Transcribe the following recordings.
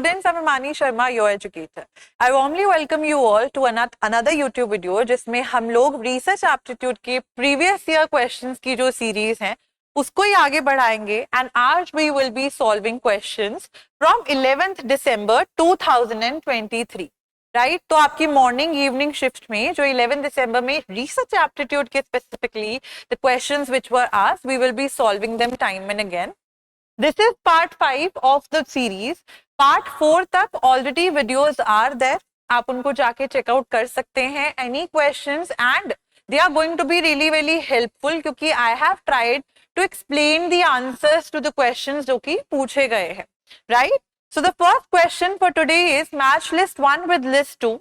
students, I'm Imani Sharma, your educator. I warmly welcome you all to another YouTube video जिसमें हम लोग research aptitude के previous year questions की जो series है उसको ही आगे बढ़ाएंगे एंड आज we will be solving questions from 11th December 2023. Right तो आपकी मॉर्निंग इवनिंग शिफ्ट में जो 11 दिसंबर में रिसर्च एप्टीट्यूड के specifically the questions which were asked we will be solving them time and again. This is part 5 of the series. Part 4 तक already videos are there. आप उनको जाके चेकआउट कर सकते हैं. Any questions and they are going to be really helpful क्योंकि I have tried to explain the answers to the questions जो कि पूछे गए हैं. Right? So the first question for today is match list 1 with list 2.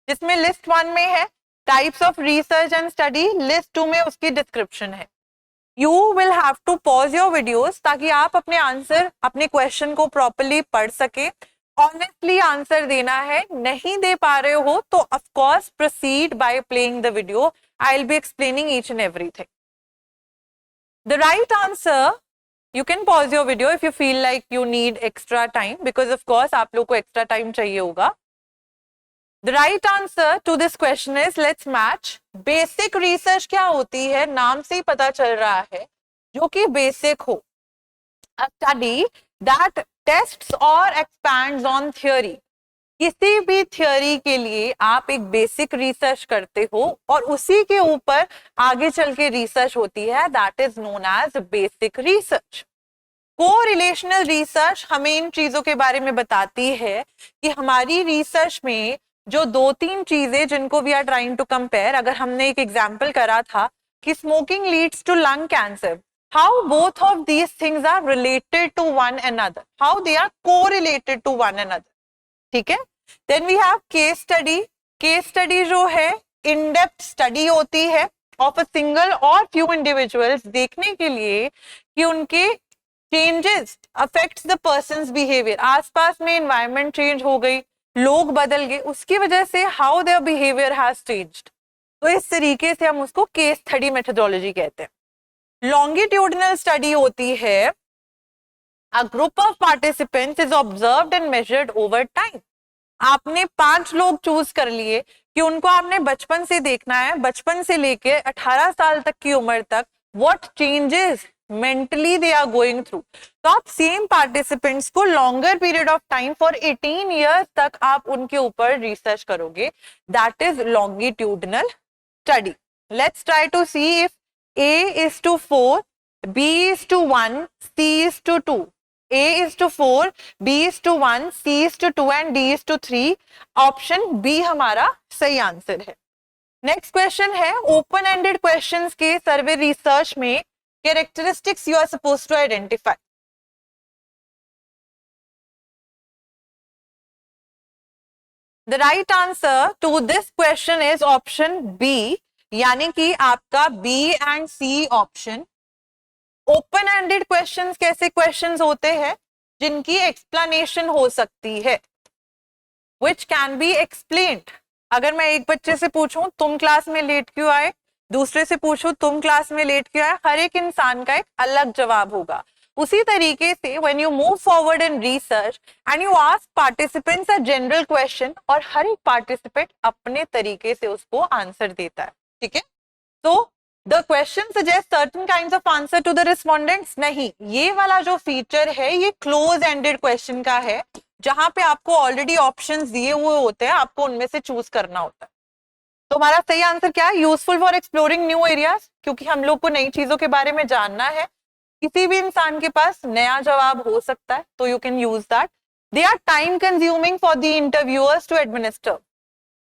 जिसमें list 1 में है types of research and study, list 2 में उसकी description है. You will have to pause your videos ताकि आप अपने आंसर अपने क्वेश्चन को प्रॉपरली पढ़ सके. ऑनेस्टली आंसर देना है. नहीं दे पा रहे हो तो of course proceed by playing the video. I will be explaining each and everything. The right answer, you can pause your video if you feel like you need extra time because of course आप लोग को extra time चाहिए होगा. The right answer to this question is let's match. Basic research क्या होती है, नाम से ही पता चल रहा है, जो कि बेसिक हो. A study that tests or expands on theory. किसी भी थ्योरी के लिए आप एक बेसिक रिसर्च करते हो और उसी के ऊपर आगे चल के रिसर्च होती है. That is known as basic research. Correlational research हमें इन चीजों के बारे में बताती है कि हमारी रिसर्च में जो 2-3 चीजें जिनको we are trying to compare, अगर हमने एक एग्जांपल करा था कि smoking leads to lung cancer, how both of these things are related to one another, how they are correlated to one another. ठीक है. Then we have case study. Case study जो है इन डेप्थ स्टडी होती है of a single और few individuals, देखने के लिए कि उनके changes affects the person's behaviour. आसपास में एनवायरनमेंट चेंज हो गई, लोग बदल गए, उसकी वजह से how their behaviour has changed. तो इस तरीके से हम उसको केस स्टडी मेथोडोलॉजी कहते हैं. लॉन्गिट्यूडिनल स्टडी होती है a group of participants is observed and measured over time. आपने 5 लोग चूज कर लिए कि उनको आपने बचपन से देखना है, बचपन से लेके 18 साल तक की उम्र तक what changes mentally they are going through. तो आप सेम पार्टिसिपेंट्स को longer period of time for 18 years तक आप उनके ऊपर रिसर्च करोगे. That is longitudinal study. Let's try to see if A is to 4, B is to 1, C is to 2. A is to 4, B is to 1, C is to 2 and D is to 3. Option B हमारा सही answer है. Next question है open ended questions के सर्वे research में characteristics you are supposed to identify. The right answer to this question is option B, यानी कि आपका B and C option. Open ended questions कैसे क्वेश्चंस होते हैं जिनकी एक्सप्लेनेशन हो सकती है, which can be explained. अगर मैं एक बच्चे से पूछूं तुम क्लास में लेट क्यों आए, दूसरे से पूछो तुम क्लास में लेट क्यों आए, हर एक इंसान का एक अलग जवाब होगा. उसी तरीके से when you move forward in research and you ask participants a general question और हर एक पार्टिसिपेंट अपने तरीके से उसको आंसर देता है. ठीक है. तो the question suggest certain kinds of answer to the respondents. नहीं, ये वाला जो फीचर है ये क्लोज एंडेड क्वेश्चन का है जहां पे आपको ऑलरेडी ऑप्शंस दिए हुए होते हैं, आपको उनमें से चूज करना होता है. तो हमारा सही आंसर क्या है, useful for exploring new areas, क्योंकि हम लोग को नई चीजों के बारे में जानना है. किसी भी इंसान के पास नया जवाब हो सकता है तो you can use that. They are time consuming for the interviewers to administer.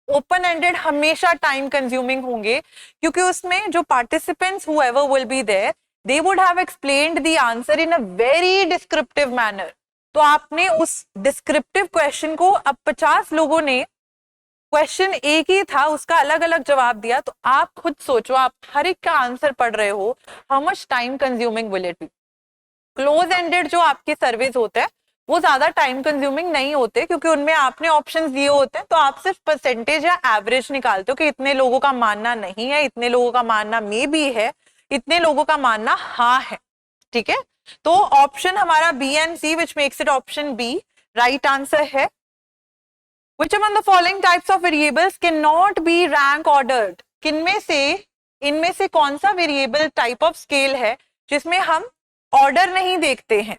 Open ended हमेशा टाइम कंज्यूमिंग होंगे क्योंकि उसमें जो participants whoever will be there they would have explained the answer in a very descriptive manner. तो आपने उस descriptive question को, अब 50 लोगों ने क्वेश्चन एक ही था उसका अलग अलग जवाब दिया, तो आप खुद सोचो आप हर एक का आंसर पढ़ रहे हो, how much time consuming will it be. Close ended जो आपके सर्वेज होते हैं वो ज्यादा टाइम कंज्यूमिंग नहीं होते क्योंकि उनमें आपने ऑप्शंस दिए होते हैं, तो आप सिर्फ परसेंटेज या एवरेज निकालते हो कि इतने लोगों का मानना नहीं है, इतने लोगों का मानना मे बी है, इतने लोगों का मानना हाँ है. ठीक है. तो ऑप्शन हमारा B and C which makes it option B. Right answer है which among the following types of variables cannot be rank ordered? इनमें से कौन सा वेरिएबल टाइप ऑफ स्केल है जिसमें हम ऑर्डर नहीं देखते हैं?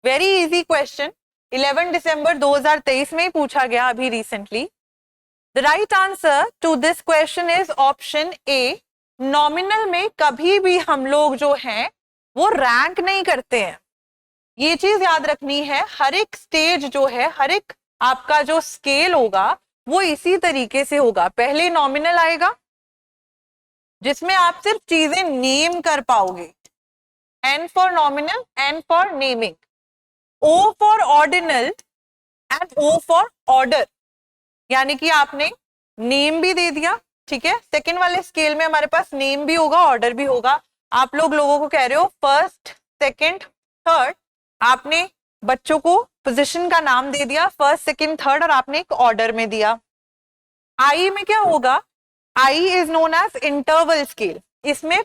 वेरी इजी क्वेश्चन, 11 दिसंबर 2023 में ही पूछा गया अभी recently. The right answer to this question is option A. Nominal में कभी भी हम लोग जो हैं वो रैंक नहीं करते हैं. ये चीज याद रखनी है. हर एक स्टेज जो है, हर एक आपका जो स्केल होगा वो इसी तरीके से होगा. पहले नॉमिनल आएगा जिसमें आप सिर्फ चीजें नेम कर पाओगे. N for nominal, N for naming, O for ordinal and O for order. यानी कि आपने नेम भी दे दिया, ठीक है. सेकेंड वाले स्केल में हमारे पास नेम भी होगा, ऑर्डर भी होगा. आप लोगों को कह रहे हो फर्स्ट, सेकेंड, थर्ड. आपने बच्चों को पोजीशन का नाम दे दिया, फर्स्ट, सेकेंड, थर्ड, और आपने एक ऑर्डर में दिया. आई में क्या होगा? I is known as interval scale. इसमें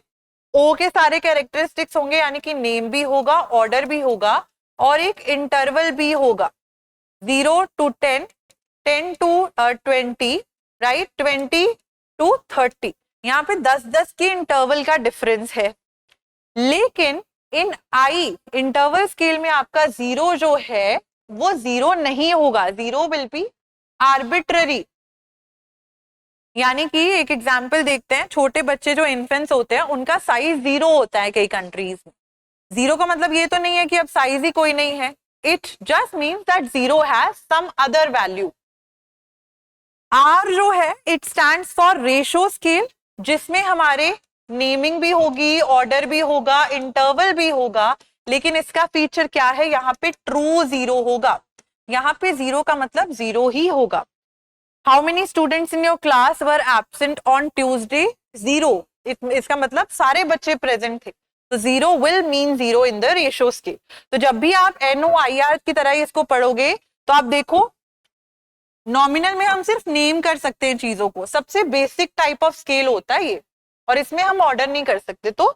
ओ के सारे कैरेक्टरिस्टिक्स होंगे, यानी कि नेम भी होगा, ऑर्डर भी होगा और एक इंटरवल भी होगा. 0 to 10, 10 to 20, राइट, 20 to 30. यहाँ पे 10-10 के इंटरवल का डिफरेंस है. लेकिन इन आई इंटरवल स्केल में आपका 0 जो है वो 0 नहीं होगा. 0 विल बी आर्बिट्ररी. यानी कि एक एग्जाम्पल देखते हैं. छोटे बच्चे जो इन्फेंट्स होते हैं उनका साइज 0 होता है कई कंट्रीज में. 0 का मतलब ये तो नहीं है कि अब साइज ही कोई नहीं है. It just means that 0 has some other value. R जो है it stands for ratio scale, जिसमें हमारे नेमिंग भी होगी, ऑर्डर भी होगा, इंटरवल भी होगा. लेकिन इसका फीचर क्या है? यहाँ पे ट्रू 0 होगा. यहाँ पे 0 का मतलब 0 ही होगा. How many students in your class were absent on Tuesday? 0. इसका मतलब सारे बच्चे प्रेजेंट थे. तो 0 will mean 0 in the ratio scale. तो जब भी आप NOIR की तरह इसको पढ़ोगे तो आप देखो नॉमिनल में हम सिर्फ नेम कर सकते हैं चीजों को. सबसे बेसिक टाइप ऑफ स्केल होता है ये, और इसमें हम ऑर्डर नहीं कर सकते. तो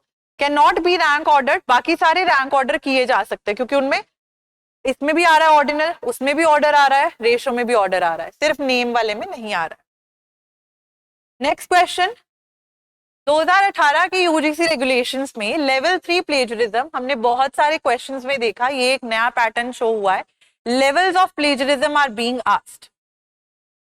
can not be rank order. बाकी सारे रैंक ऑर्डर किए जा सकते हैं क्योंकि उनमें, इसमें भी आ रहा है ऑर्डिनल, उसमें भी ऑर्डर आ रहा है, रेशो में भी ऑर्डर आ रहा है, सिर्फ नेम वाले में नहीं आ रहा है. Next question. 2018 के यूजीसी रेगुलेशंस में लेवल 3 प्लेजरिज्म हमने बहुत सारे क्वेश्चंस में देखा. ये एक नया पैटर्न शो हुआ है. Levels of plagiarism are being asked.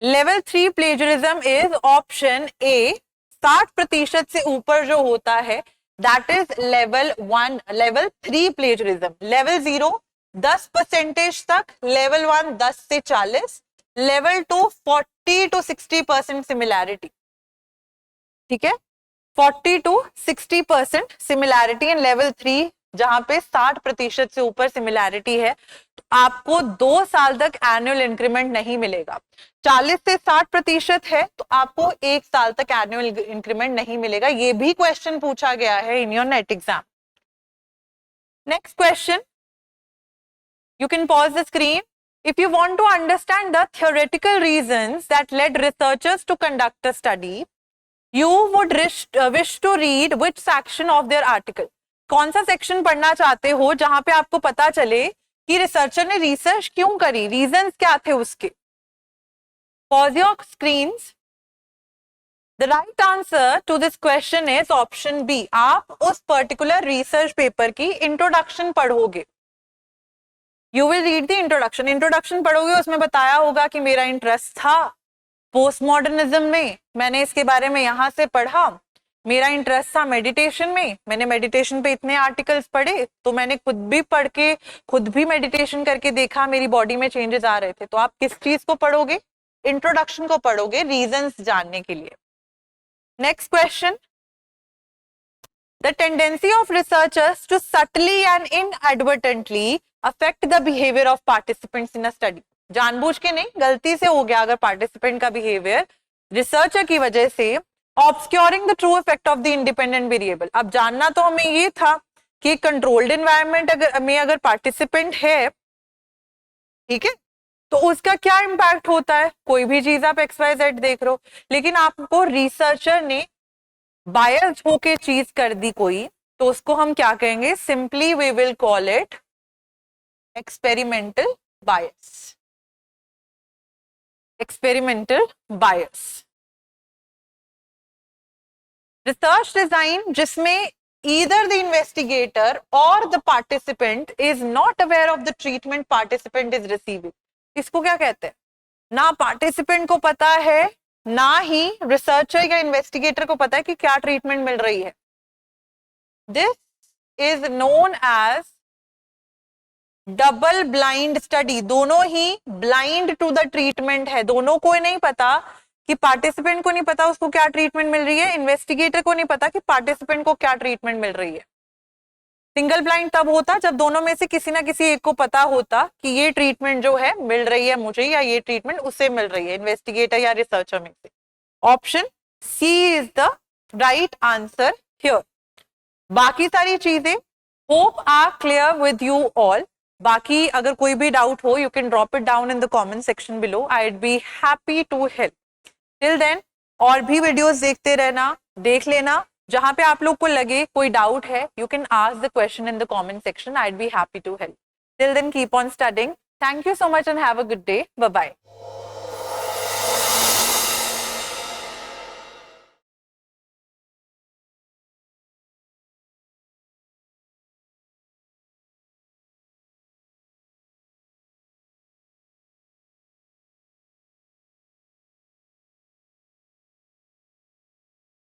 Level 3 plagiarism is option A. 60% से ऊपर जो होता है that is level 1. Level 3 plagiarism. Level 0 10% तक, लेवल 1 10 से 40, लेवल 2 40 to 60% सिमिलैरिटी. ठीक है, 40 to 60% सिमिलैरिटी. इन लेवल 3 जहां पे 60% से ऊपर सिमिलैरिटी है तो आपको 2 साल तक एनुअल इंक्रीमेंट नहीं मिलेगा. 40 से 60% है तो आपको 1 साल तक एनुअल इंक्रीमेंट नहीं मिलेगा. ये भी क्वेश्चन पूछा गया है in your net exam. Next question. You can pause the screen. If you want to understand the theoretical reasons that led researchers to conduct a study, you would wish to read which section of their article. कौन सा section पढ़ना चाहते हो जहां पे आपको पता चले कि रिसर्चर ने रिसर्च क्यों करी, रीजंस क्या थे उसके. Pause your screens. The right answer to this question is option B. आप उस पर्टिकुलर रिसर्च पेपर की इंट्रोडक्शन पढ़ोगे. You will read the introduction. Introduction पढ़ोगे, उसमें बताया होगा कि मेरा इंटरेस्ट था पोस्ट मॉडर्निज्म में, मैंने इसके बारे में यहाँ से पढ़ा. मेरा इंटरेस्ट था मेडिटेशन में, मैंने मेडिटेशन पे इतने आर्टिकल्स पढ़े, तो मैंने खुद भी पढ़ के खुद भी मेडिटेशन करके देखा, मेरी बॉडी में चेंजेस आ रहे थे. तो आप किस चीज को पढ़ोगे? इंट्रोडक्शन को पढ़ोगे, रीजंस जानने के लिए. Next question. The tendency of researchers to subtly and inadvertently affect the behavior of participants in a study. जानबूझ के नहीं, गलती से हो गया अगर पार्टिसिपेंट का बिहेवियर रिसर्चर की वजह से. obscuring the true effect of the independent variable. अब जानना तो हमें ये था कि कंट्रोल्ड एनवायरनमेंट में अगर पार्टिसिपेंट है, ठीक है, तो उसका क्या इम्पैक्ट होता है. कोई भी चीज आप XYZ देख रहे हो, लेकिन आपको रिसर्चर ने बायस होके चीज कर दी कोई, तो उसको हम क्या कहेंगे? Simply we will call it experimental bias, experimental bias. Research design जिसमें either the investigator or the participant is not aware of the treatment participant is receiving, इसको क्या कहते हैं? ना पार्टिसिपेंट को पता है ना ही रिसर्चर या इन्वेस्टिगेटर को पता है कि क्या ट्रीटमेंट मिल रही है। This is known as double blind study. दोनों ही ब्लाइंड टू द ट्रीटमेंट है, दोनों को नहीं पता कि पार्टिसिपेंट को नहीं पता उसको क्या ट्रीटमेंट मिल रही है, इन्वेस्टिगेटर को नहीं पता कि पार्टिसिपेंट को क्या ट्रीटमेंट मिल रही है। सिंगल ब्लाइंड तब होता जब दोनों में से किसी ना किसी एक को पता होता कि ये ट्रीटमेंट जो है मिल रही है मुझे या ये ट्रीटमेंट उससे मिल रही है, इन्वेस्टिगेटर या रिसर्चर में से। Option C is the right answer here. बाकी सारी चीजें hope are clear with you all. बाकी अगर कोई भी डाउट हो you can drop it down in the comment section below, I would be happy to help. Till then और भी वीडियोस देखते रहना, देख लेना। जहां पे आप लोग को लगे कोई डाउट है you can ask the question in the comment section, I would be happy to help. Till then keep on studying. Thank you so much and have a good day. Bye bye.